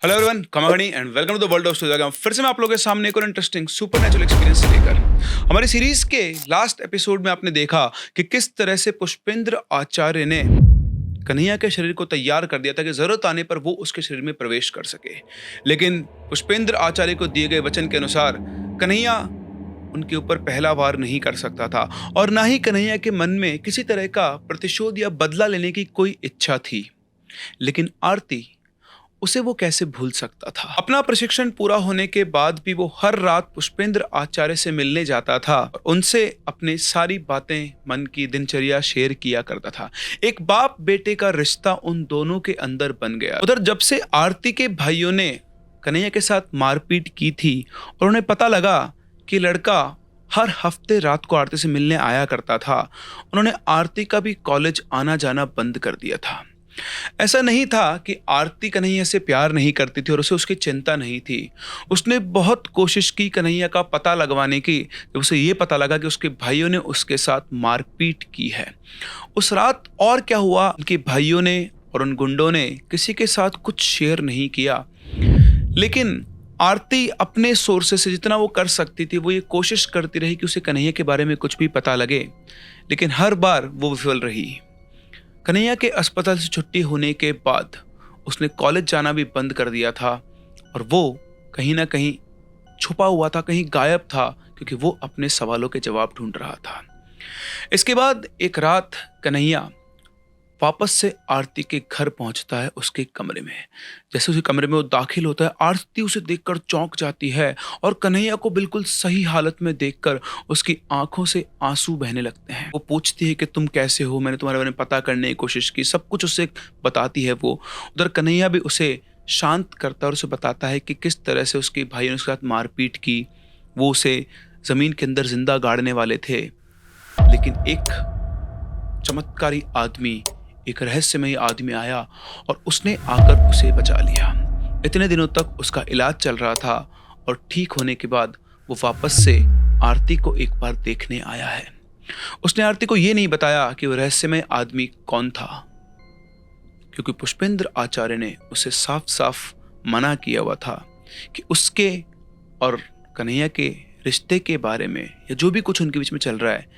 Hello everyone, कमागणी and welcome to the world of story. फिर से मैं आप लोगों के सामने एक और इंटरेस्टिंग सुपरनैचुरल एक्सपीरियंस लेकर। हमारी सीरीज के लास्ट एपिसोड में आपने देखा कि किस तरह से पुष्पेंद्र आचार्य ने कन्हैया के शरीर को तैयार कर दिया था कि जरूरत आने पर वो उसके शरीर में प्रवेश कर सके। लेकिन पुष्पेंद्र आचार्य को दिए गए वचन के अनुसार कन्हैया उनके ऊपर पहला वार नहीं कर सकता था और ना ही कन्हैया के मन में किसी तरह का प्रतिशोध या बदला लेने की कोई इच्छा थी। लेकिन आरती, उसे वो कैसे भूल सकता था। अपना प्रशिक्षण पूरा होने के बाद भी वो हर रात पुष्पेंद्र आचार्य से मिलने जाता था और उनसे अपनी सारी बातें, मन की दिनचर्या शेयर किया करता था। एक बाप बेटे का रिश्ता उन दोनों के अंदर बन गया। उधर जब से आरती के भाइयों ने कन्हैया के साथ मारपीट की थी और उन्हें पता लगा कि लड़का हर हफ्ते रात को आरती से मिलने आया करता था, उन्होंने आरती का भी कॉलेज आना जाना बंद कर दिया था। ऐसा नहीं था कि आरती कन्हैया से प्यार नहीं करती थी और उसे उसकी चिंता नहीं थी। उसने बहुत कोशिश की कन्हैया का पता लगवाने की। जब उसे ये पता लगा कि उसके भाइयों ने उसके साथ मारपीट की है, उस रात और क्या हुआ, उनके भाइयों ने और उन गुंडों ने किसी के साथ कुछ शेयर नहीं किया। लेकिन आरती अपने सोर्सेस से जितना वो कर सकती थी वो ये कोशिश करती रही कि उसे कन्हैया के बारे में कुछ भी पता लगे, लेकिन हर बार वो विफल रही। कन्हैया के अस्पताल से छुट्टी होने के बाद उसने कॉलेज जाना भी बंद कर दिया था और वो कहीं ना कहीं छुपा हुआ था, कहीं गायब था, क्योंकि वो अपने सवालों के जवाब ढूंढ रहा था। इसके बाद एक रात कन्हैया वापस से आरती के घर पहुंचता है, उसके कमरे में। जैसे उसके कमरे में वो दाखिल होता है, आरती उसे देखकर चौंक जाती है और कन्हैया को बिल्कुल सही हालत में देखकर उसकी आंखों से आंसू बहने लगते हैं। वो पूछती है कि तुम कैसे हो, मैंने तुम्हारे बारे में पता करने की कोशिश की, सब कुछ उसे बताती है वो। उधर कन्हैया भी उसे शांत करता है और उसे बताता है कि किस तरह से उसके भाई ने उसके साथ मारपीट की। वो उसे जमीन के अंदर जिंदा गाड़ने वाले थे, लेकिन एक चमत्कारी आदमी, एक रहस्यमयी आदमी आया और उसने आकर उसे बचा लिया। इतने दिनों तक उसका इलाज चल रहा था और ठीक होने के बाद वो वापस से आरती को एक बार देखने आया है। उसने आरती को ये नहीं बताया कि वो रहस्यमय आदमी कौन था, क्योंकि पुष्पेंद्र आचार्य ने उसे साफ साफ मना किया हुआ था कि उसके और कन्हैया के रिश्ते के बारे में या जो भी कुछ उनके बीच में चल रहा है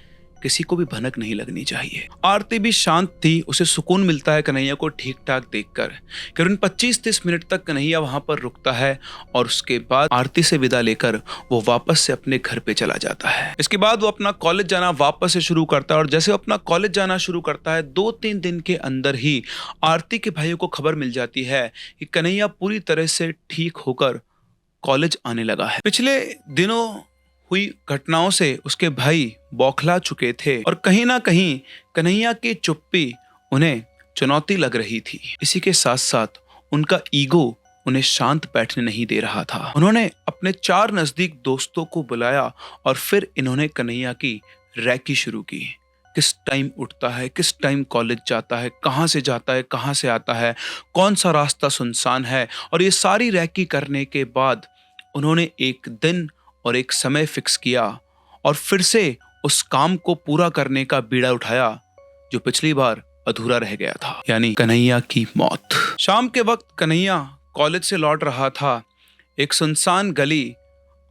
किसी को भी भनक नहीं लगनी चाहिए। आरती भी शांत थी, उसे सुकून मिलता है कन्हैया को ठीक ठाक देखकर। करीबन 25-30 मिनट तक कन्हैया वहां पर रुकता है और उसके बाद आरती से विदा लेकर वो वापस से अपने घर पे चला जाता है। इसके बाद वो अपना कॉलेज जाना वापस से शुरू करता है और जैसे वो अपना कॉलेज जाना शुरू करता है, 2-3 दिन के अंदर ही आरती के भाइयों को खबर मिल जाती है कि कन्हैया पूरी तरह से ठीक होकर कॉलेज आने लगा है। पिछले दिनों हुई घटनाओं से उसके भाई बौखला चुके थे और कहीं ना कहीं कन्हैया की चुप्पी उन्हें चुनौती लग रही थी। इसी के साथ साथ उनका ईगो उन्हें शांत बैठने नहीं दे रहा था। उन्होंने अपने 4 नजदीक दोस्तों को बुलाया और फिर इन्होंने कन्हैया की रैकी शुरू की। किस टाइम उठता है, किस टाइम कॉलेज जाता है, कहाँ से जाता है, कहाँ से आता है, कौन सा रास्ता सुनसान है। और ये सारी रैकी करने के बाद उन्होंने एक दिन और एक समय फिक्स किया और फिर से उस काम को पूरा करने का बीड़ा उठाया जो पिछली बार अधूरा रह गया था, यानी कन्हैया की मौत। शाम के वक्त कन्हैया कॉलेज से लौट रहा था। एक सुनसान गली,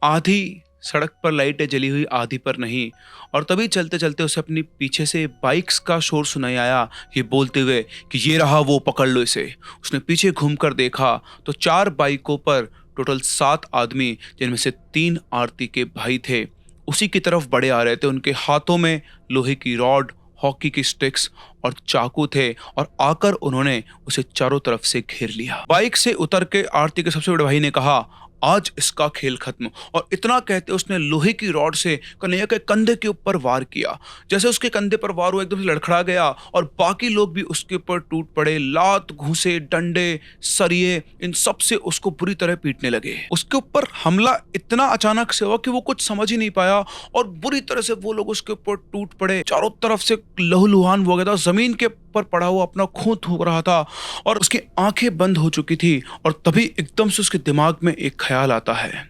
आधी सड़क पर लाइटें जली हुई, आधी पर नहीं, और तभी चलते चलते उसे अपनी पीछे से बाइक्स का शोर सुनाई आया, ये बोलते हुए कि ये रहा वो, पकड़ लो इसे। उसने पीछे घूमकर देखा तो 4 बाइकों पर टोटल 7 आदमी, जिनमें से 3 आरती के भाई थे, उसी की तरफ बढ़े आ रहे थे। उनके हाथों में लोहे की रॉड, हॉकी की स्टिक्स और चाकू थे और आकर उन्होंने उसे चारों तरफ से घेर लिया। बाइक से उतर के आरती के सबसे बड़े भाई ने कहा, आज इसका खेल खत्म। और इतना कहते उसने लोहे की रॉड से कन्हैया के कंधे के ऊपर वार किया। जैसे उसके कंधे पर वार हुआ, एकदम से लड़खड़ा गया और बाकी लोग भी उसके ऊपर टूट पड़े। लात, घूंसे, डंडे, सरिये, इन सब से उसको बुरी तरह पीटने लगे। उसके ऊपर हमला इतना अचानक से हुआ कि वो कुछ समझ ही नहीं पाया और बुरी तरह से वो लोग उसके ऊपर टूट पड़े। चारों तरफ से लहूलुहान हो गया था, जमीन के पर पड़ा हुआ अपना खून थूक रहा था और उसकी आंखें बंद हो चुकी थी। और तभी एकदम से उसके दिमाग में एक ख्याल आता है,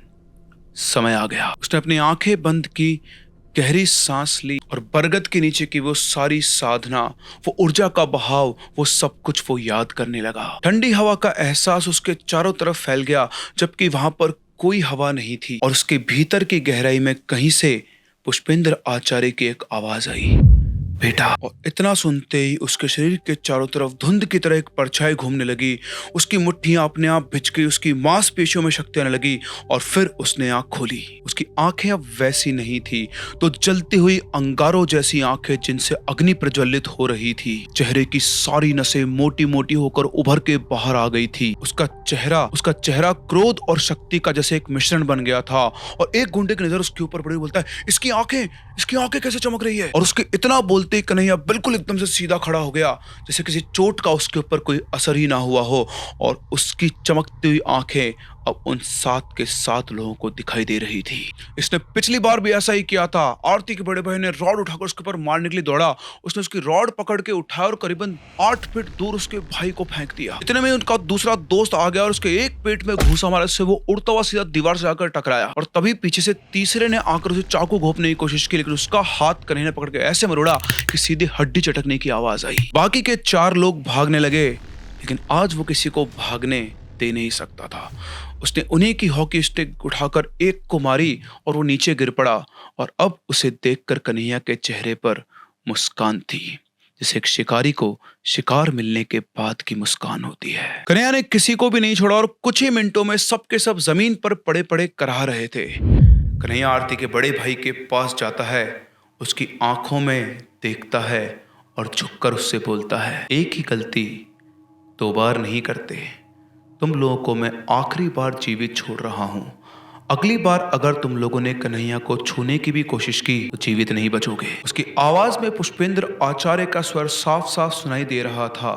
समय आ गया। उसने अपनी आंखें बंद की, गहरी सांस ली और बरगद के नीचे की वो सारी साधना, वो ऊर्जा का बहाव, वो सब कुछ वो याद करने लगा। ठंडी हवा का एहसास उसके चारों तरफ फैल गया, जबकि वहां पर कोई हवा नहीं थी और उसके भीतर की गहराई में कहीं से पुष्पेंद्र आचार्य की एक आवाज आई, बेटा। और इतना सुनते ही उसके शरीर के चारों तरफ धुंध की तरह एक परछाई घूमने लगी। उसकी मुट्ठियां अपने आप भिज गई, उसकी मांसपेशियों में शक्ति आने लगी और फिर उसने आंख खोली। उसकी आंखें अब वैसी नहीं थी, तो जलती हुई अंगारों जैसी आंखें जिनसे अग्नि प्रज्वलित हो रही थी। चेहरे की सारी नसें मोटी मोटी होकर उभर के बाहर आ गई थी। उसका चेहरा क्रोध और शक्ति का जैसे एक मिश्रण बन गया था और एक गुंडे की नजर उसके ऊपर पड़ी, बोलता है, इसकी आंखें कैसे चमक रही है। और उसके इतना बोलते ही कन्हैया बिल्कुल एकदम से सीधा खड़ा हो गया, जैसे किसी चोट का उसके ऊपर कोई असर ही ना हुआ हो, और उसकी चमकती हुई आंखें अब उन 7 के 7 लोगों को दिखाई दे रही थी। इसने पिछली बार भी ऐसा ही किया था। आरती के बड़े भाई ने रॉड उठाकर उसके ऊपर मारने के लिए दौड़ा। उसने उसकी रॉड पकड़ के उठाया और करीबन 8 फीट दूर उसके भाई को फेंक दिया। इतने में उनका दूसरा दोस्त आ गया और उसके एक पेट में घूसा मारा, से वो उड़ता हुआ सीधा दीवार से आकर टकराया। और तभी पीछे से तीसरे ने आकर उसे चाकू घोंपने की कोशिश की, लेकिन उसका हाथ कन्हैया ने पकड़ के ऐसे मरोड़ा कि सीधे हड्डी चटकने की आवाज आई। बाकी के 4 लोग भागने लगे, लेकिन आज वो किसी को भागने दे नहीं सकता था। उसने उन्हीं की हॉकी स्टिक उठाकर एक को मारी और वो नीचे गिर पड़ा। और अब उसे देखकर कन्हैया के चेहरे पर मुस्कान थी, जैसे एक शिकारी को शिकार मिलने के बाद की मुस्कान होती है। कन्हैया ने किसी को भी नहीं छोड़ा और कुछ ही मिनटों में सबके सब जमीन पर पड़े पड़े कराह रहे थे। कन्हैया आरती के बड़े भाई के पास जाता है, उसकी आंखों में देखता है और झुककर उससे बोलता है, एक ही गलती 2 बार नहीं करते। तुम लोगों को मैं आखिरी बार जीवित छोड़ रहा हूं। अगली बार अगर तुम लोगों ने कन्हैया को छूने की भी कोशिश की तो जीवित नहीं बचोगे। उसकी आवाज में पुष्पेंद्र आचार्य का स्वर साफ साफ सुनाई दे रहा था,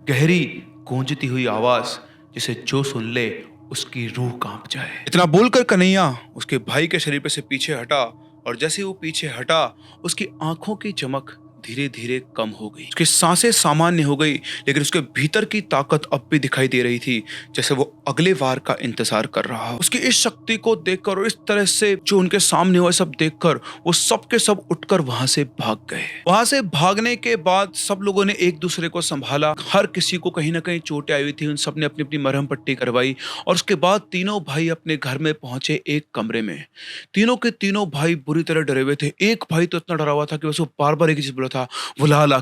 गहरी गूंजती हुई आवाज जिसे जो सुन ले उसकी रूह कांप जाए। इतना बोलकर कन्हैया उसके भाई के शरीर पे से पीछे हटा और जैसे वो पीछे हटा, उसकी आंखों की चमक धीरे धीरे कम हो गई। उसकी सांसें सामान्य हो गई, लेकिन उसके भीतर की ताकत अब भी दिखाई दे रही थी, जैसे वो अगले वार का इंतजार कर रहा हो। उसकी इस शक्ति को देखकर और इस तरह से जो उनके सामने हुआ सब देखकर वो सब के सब उठकर वहां से भाग गए। वहां से भागने के बाद सब लोगों ने एक दूसरे को संभाला। हर किसी को कहीं ना कहीं चोटें आई हुई थी, उन सब ने अपनी अपनी मरहम पट्टी करवाई और उसके बाद तीनों भाई अपने घर में पहुंचे एक कमरे में। तीनों के तीनों भाई बुरी तरह डरे हुए थे। एक भाई तो इतना डरा हुआ था कि बस वो बार बार एक ही चीज बोला था, वो लाल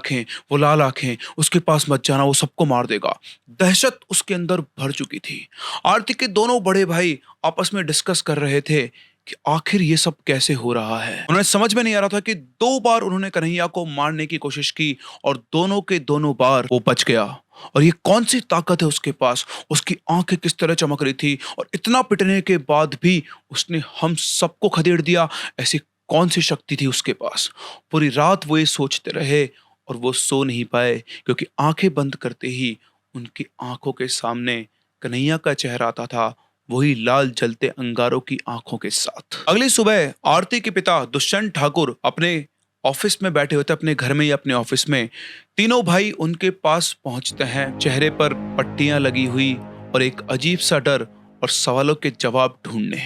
आंखें, उसके पास मत जाना, वो सबको मार देगा। दहशत उसके अंदर भर चुकी थी। आरती के दोनों बड़े भाई आपस में डिस्कस कर रहे थे कि आखिर ये सब कैसे हो रहा है। उन्हें समझ में नहीं आ रहा था कि 2 बार उन्होंने कन्हैया को मारने की कोशिश की और दोनों के दोनों बार वो बच गया। और ये कौन सी ताकत है उसके पास, उसकी आंखें किस तरह चमक रही थी और इतना पिटने के बाद भी उसने हम सबको खदेड़ दिया, ऐसी कौन सी शक्ति थी उसके पास। पूरी रात वो ये सोचते रहे और वो सो नहीं पाए, क्योंकि आंखें बंद करते ही उनकी आंखों के सामने कन्हैया का चेहरा आता था, वही लाल जलते अंगारों की आंखों के साथ। अगली सुबह आरती के पिता दुष्यंत ठाकुर अपने ऑफिस में बैठे होते, अपने घर में या अपने ऑफिस में। तीनों भाई उनके पास पहुंचते हैं, चेहरे पर पट्टियां लगी हुई और एक अजीब सा डर और सवालों के जवाब ढूंढने।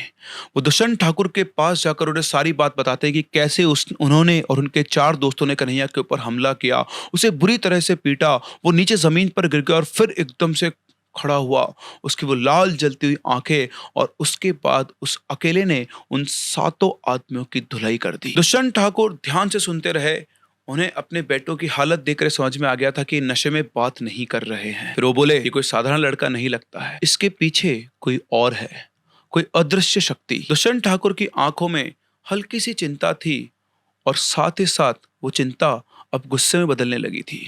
वो दुष्यंत ठाकुर के पास जाकर उन्हें सारी बात बताते हैं कि कैसे उन्होंने और उनके 4 दोस्तों ने कन्हैया के ऊपर हमला किया, उसे बुरी तरह से पीटा, वो नीचे जमीन पर गिर गया और फिर एकदम से खड़ा हुआ, उसकी वो लाल जलती हुई आंखें, और उसके बाद उस अकेले ने उन 7 आदमियों की धुलाई कर दी। दुष्यंत ठाकुर ध्यान से सुनते रहे। उन्हें अपने बेटों की हालत देखकर समझ में आ गया था कि नशे में बात नहीं कर रहे हैं। फिर वो बोले, ये कोई साधारण लड़का नहीं लगता है, इसके पीछे कोई और है, कोई अदृश्य शक्ति। दुष्यंत ठाकुर की आंखों में हल्की सी चिंता थी और साथ ही साथ वो चिंता अब गुस्से में बदलने लगी थी,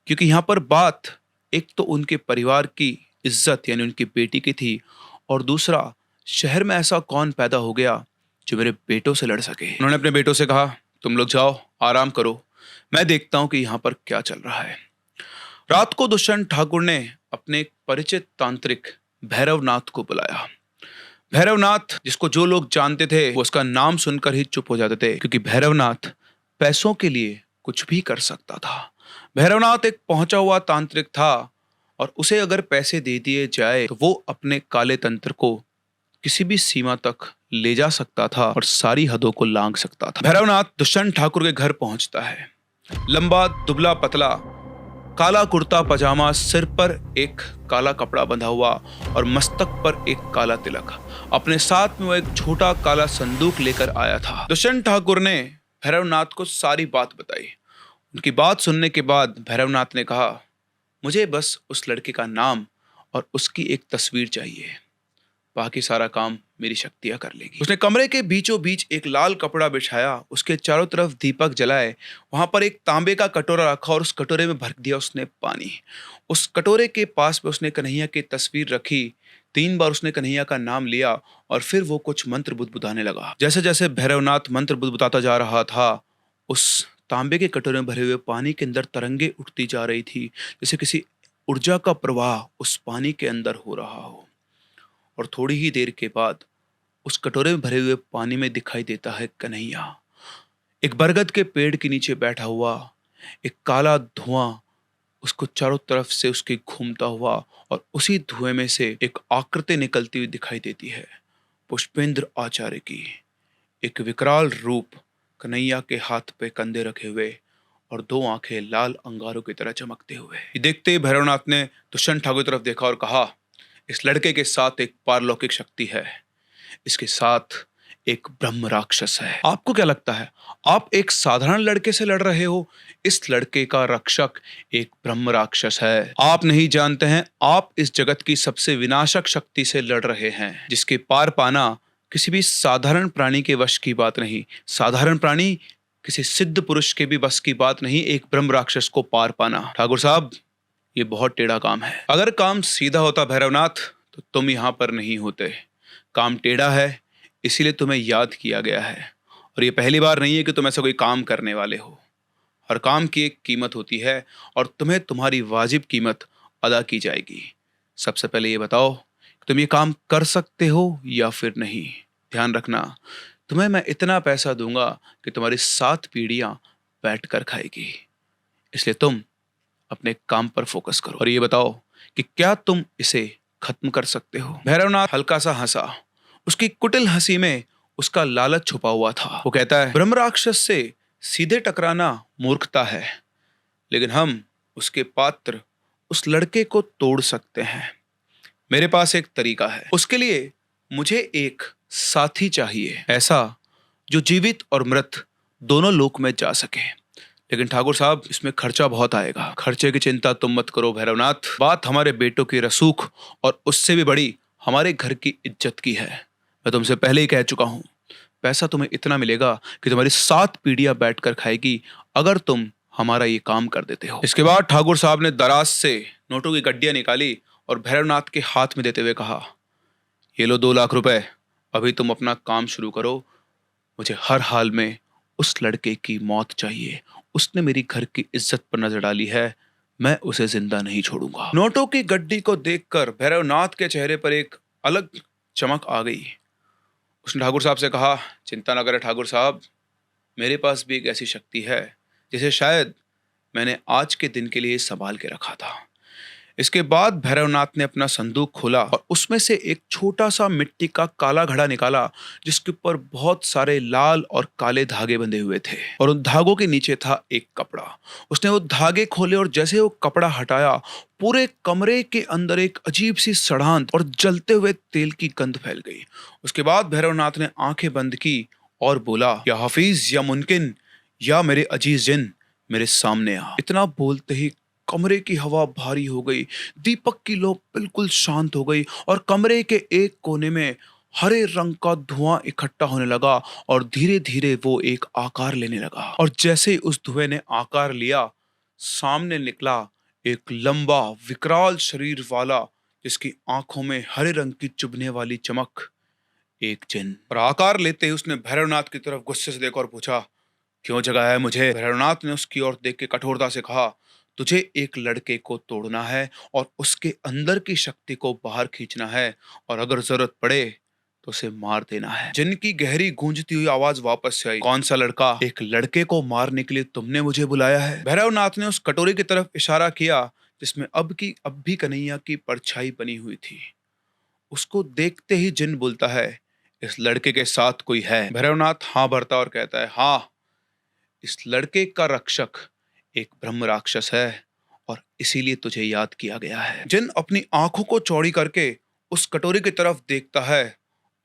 क्योंकि यहाँ पर बात एक तो उनके परिवार की इज्जत यानी उनकी बेटी की थी, और दूसरा शहर में ऐसा कौन पैदा हो गया जो मेरे बेटों से लड़ सके। उन्होंने अपने बेटों से कहा, तुम लोग जाओ आराम करो, मैं देखता हूं कि यहां पर क्या चल रहा है। रात को दुष्यंत ठाकुर ने अपने एक परिचित तांत्रिक भैरवनाथ को बुलाया। भैरवनाथ, जिसको जो लोग जानते थे वो उसका नाम सुनकर ही चुप हो जाते थे, क्योंकि भैरवनाथ पैसों के लिए कुछ भी कर सकता था। भैरवनाथ एक पहुंचा हुआ तांत्रिक था और उसे अगर पैसे दे दिए जाए तो वो अपने काले तंत्र को किसी भी सीमा तक ले जा सकता था और सारी हदों को लांघ सकता था। भैरवनाथ दुष्यंत ठाकुर के घर पहुंचता है। लंबा दुबला पतला, काला कुर्ता पजामा, सिर पर एक काला कपड़ा बंधा हुआ और मस्तक पर एक काला तिलक। अपने साथ में वो एक छोटा काला संदूक लेकर आया था। दुष्यंत ठाकुर ने भैरवनाथ को सारी बात बताई। उनकी बात सुनने के बाद भैरवनाथ ने कहा, मुझे बस उस लड़के का नाम और उसकी एक तस्वीर चाहिए, बाकी सारा काम मेरी शक्तियां कर लेगी। उसने कमरे के बीचों बीच एक लाल कपड़ा बिछाया, उसके चारों तरफ दीपक जलाए, वहां पर एक तांबे का कटोरा रखा और उस कटोरे में भर दिया उसने पानी। उस कटोरे के पास में उसने कन्हैया की तस्वीर रखी। 3 बार उसने कन्हैया का नाम लिया और फिर वो कुछ मंत्र बुदबुदाने लगा। जैसे जैसे भैरवनाथ मंत्र बुदबुदाता जा रहा था, उस तांबे के कटोरे में भरे हुए पानी के अंदर तरंगे उठती जा रही थी, जैसे किसी ऊर्जा का प्रवाह उस पानी के अंदर हो रहा हो। और थोड़ी ही देर के बाद उस कटोरे में भरे हुए पानी में दिखाई देता है कन्हैया, एक बरगद के पेड़ के नीचे बैठा हुआ। एक काला धुआं उसको चारों तरफ से उसके घूमता हुआ और उसी धुएं में से एक आकृति निकलती हुई दिखाई देती है, पुष्पेंद्र आचार्य की। एक विकराल रूप, कन्हैया के हाथ पे कंधे रखे हुए और 2 आंखें लाल अंगारों की तरह चमकते हुए। ये देखते ही भैरवनाथ ने दुष्यंत ठाकुर की तरफ देखा और कहा, इस लड़के के साथ एक पारलौकिक शक्ति है, इसके साथ एक ब्रह्म राक्षस है। आपको क्या लगता है, आप एक साधारण लड़के से लड़ रहे हो? इस लड़के का रक्षक एक ब्रह्म राक्षस है। आप नहीं जानते हैं, आप इस जगत की सबसे विनाशक शक्ति से लड़ रहे हैं, जिसके पार पाना किसी भी साधारण प्राणी के वश की बात नहीं। साधारण प्राणी किसी सिद्ध पुरुष के भी बस की बात नहीं, एक ब्रह्म राक्षस को पार पाना। ठाकुर साहब, ये बहुत टेढ़ा काम है। अगर काम सीधा होता भैरवनाथ, तो तुम यहां पर नहीं होते। काम टेढ़ा है, इसीलिए तुम्हें याद किया गया है। और ये पहली बार नहीं है कि तुम ऐसा कोई काम करने वाले हो। हर काम की एक कीमत होती है और तुम्हें तुम्हारी वाजिब कीमत अदा की जाएगी। सबसे पहले ये बताओ कि तुम ये काम कर सकते हो या फिर नहीं। ध्यान रखना, तुम्हें मैं इतना पैसा दूंगा कि तुम्हारी 7 पीढ़ियां बैठ कर खाएगी। इसलिए तुम अपने काम पर फोकस करो और ये बताओ कि क्या तुम इसे खत्म कर सकते हो। भैरवनाथ हल्का सा हंसा। उसकी कुटिल हंसी में उसका लालच छुपा हुआ था। वो कहता है, ब्रह्म राक्षस से सीधे टकराना मूर्खता है, लेकिन हम उसके पात्र उस लड़के को तोड़ सकते हैं। मेरे पास एक तरीका है। उसके लिए मुझे एक साथी चाहिए, ऐसा जो जीवित और मृत दोनों लोक में जा सके। लेकिन ठाकुर साहब, इसमें खर्चा बहुत आएगा। खर्चे की चिंता तुम मत करो भैरवनाथ, बात हमारे बेटों की रसूख और उससे भी बड़ी हमारे घर की इज्जत की है। मैं तुमसे पहले ही कह चुका हूं, पैसा तुम्हें इतना मिलेगा कि तुम्हारी 7 पीढ़ियां बैठकर खाएगी, अगर तुम हमारा ये काम कर देते हो। इसके बाद ठाकुर साहब ने दराज से नोटों की गड्डियां निकाली और भैरवनाथ के हाथ में देते हुए कहा, ये लो 2 लाख रुपए, अभी तुम अपना काम शुरू करो। मुझे हर हाल में उस लड़के की मौत चाहिए। उसने मेरी घर की इज्जत पर नजर डाली है, मैं उसे जिंदा नहीं छोड़ूंगा। नोटों की गड्डी को देखकर भैरवनाथ के चेहरे पर एक अलग चमक आ गई। उसने ठाकुर साहब से कहा, चिंता न करें ठाकुर साहब, मेरे पास भी एक ऐसी शक्ति है जिसे शायद मैंने आज के दिन के लिए संभाल के रखा था। इसके बाद भैरवनाथ ने अपना संदूक खोला और उसमें से एक छोटा सा मिट्टी का काला घड़ा निकाला, जिसके ऊपर बहुत सारे लाल और काले धागे बंधे हुए थे और उन धागों के नीचे था एक कपड़ा। उसने वो धागे खोले और जैसे वो कपड़ा हटाया, पूरे कमरे के अंदर एक अजीब सी सड़ांत और जलते हुए तेल की गंध फैल गई। उसके बाद भैरवनाथ ने आंखें बंद की और बोला, या हाफिज या मुनकिन या मेरे अजीज जिन, मेरे सामने आ। इतना बोलते ही कमरे की हवा भारी हो गई, दीपक की लौ बिल्कुल शांत हो गई और कमरे के एक कोने में हरे रंग का धुआं इकट्ठा होने लगा और धीरे धीरे वो एक आकार लेने लगा। और जैसे ही उस धुएं ने आकार लिया, सामने निकला एक लंबा विकराल शरीर वाला, जिसकी आंखों में हरे रंग की चुभने वाली चमक, एक जिन। और आकार लेते ही उसने भैरवनाथ की तरफ गुस्से से देखा और पूछा, क्यों जगाया है मुझे? भैरवनाथ ने उसकी ओर देख के कठोरता से कहा, तुझे एक लड़के को तोड़ना है और उसके अंदर की शक्ति को बाहर खींचना है, और अगर जरूरत पड़े तो उसे मार देना है। जिनकी गहरी गूंजती हुई आवाज वापस से आई, कौन सा लड़का? एक लड़के को मारने के लिए तुमने मुझे बुलाया है? भैरवनाथ ने उस कटोरे की तरफ इशारा किया जिसमें अब भी कन्हैया की परछाई बनी हुई थी। उसको देखते ही जिन बोलता है, इस लड़के के साथ कोई है? भैरवनाथ हाँ भरता और कहता है, हाँ, इस लड़के का रक्षक एक ब्रह्म राक्षस है और इसीलिए तुझे याद किया गया है। जिन अपनी आंखों को चौड़ी करके उस कटोरी की तरफ देखता है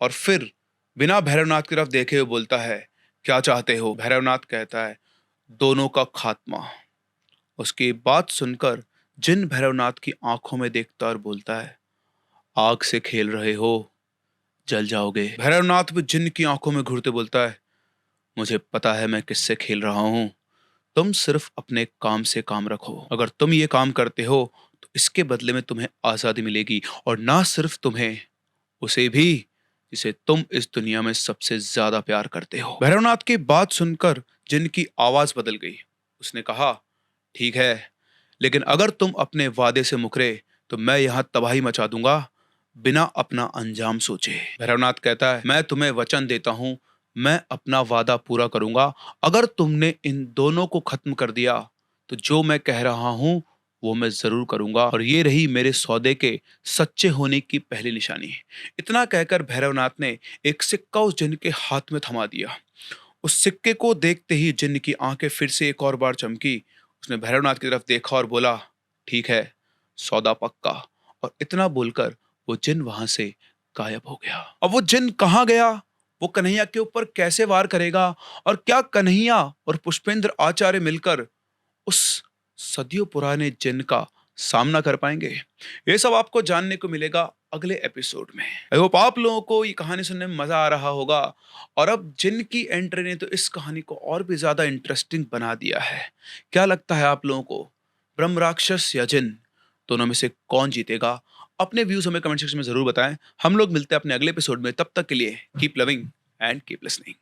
और फिर बिना भैरवनाथ की तरफ देखे हुए बोलता है, क्या चाहते हो? भैरवनाथ कहता है, दोनों का खात्मा। उसकी बात सुनकर जिन भैरवनाथ की आंखों में देखता और बोलता है, आग से खेल रहे हो, जल जाओगे। भैरवनाथ भी जिन की आंखों में घूरते बोलता है, मुझे पता है मैं किससे खेल रहा हूं, तुम सिर्फ अपने काम से काम रखो। अगर तुम ये काम करते हो तो इसके बदले में तुम्हें आजादी मिलेगी, और ना सिर्फ तुम्हें, उसे भी जिसे तुम इस दुनिया में सबसे ज्यादा प्यार करते हो। भैरवनाथ की बात सुनकर जिन की आवाज बदल गई। उसने कहा, ठीक है, लेकिन अगर तुम अपने वादे से मुकरे तो मैं यहां तबाही मचा दूंगा बिना अपना अंजाम सोचे। भैरवनाथ कहता है, मैं तुम्हें वचन देता हूं, मैं अपना वादा पूरा करूंगा। अगर तुमने इन दोनों को खत्म कर दिया तो जो मैं कह रहा हूं वो मैं जरूर करूंगा, और ये रही मेरे सौदे के सच्चे होने की पहली निशानी। इतना कहकर भैरवनाथ ने एक सिक्का उस जिन के हाथ में थमा दिया। उस सिक्के को देखते ही जिन की आंखें फिर से एक और बार चमकी। उसने भैरवनाथ की तरफ देखा और बोला, ठीक है, सौदा पक्का। और इतना बोलकर वो जिन वहां से गायब हो गया। अब वो जिन कहाँ गया, वो कन्हैया के ऊपर कैसे वार करेगा, और क्या कन्हैया और पुष्पेंद्र आचार्य मिलकर उस सदियों पुराने जिन का सामना कर पाएंगे? ये सब आपको जानने को मिलेगा अगले एपिसोड में। आई होप आप लोगों को ये कहानी सुनने में मजा आ रहा होगा। और अब जिन की एंट्री ने तो इस कहानी को और भी ज्यादा इंटरेस्टिंग बना दिया है। क्या लगता है आप लोगों को, ब्रह्म राक्षस या जिन, दोनों में से कौन जीतेगा? अपने व्यूज हमें कमेंट सेक्शन में जरूर बताएं। हम लोग मिलते हैं अपने अगले एपिसोड में। तब तक के लिए keep loving and keep listening.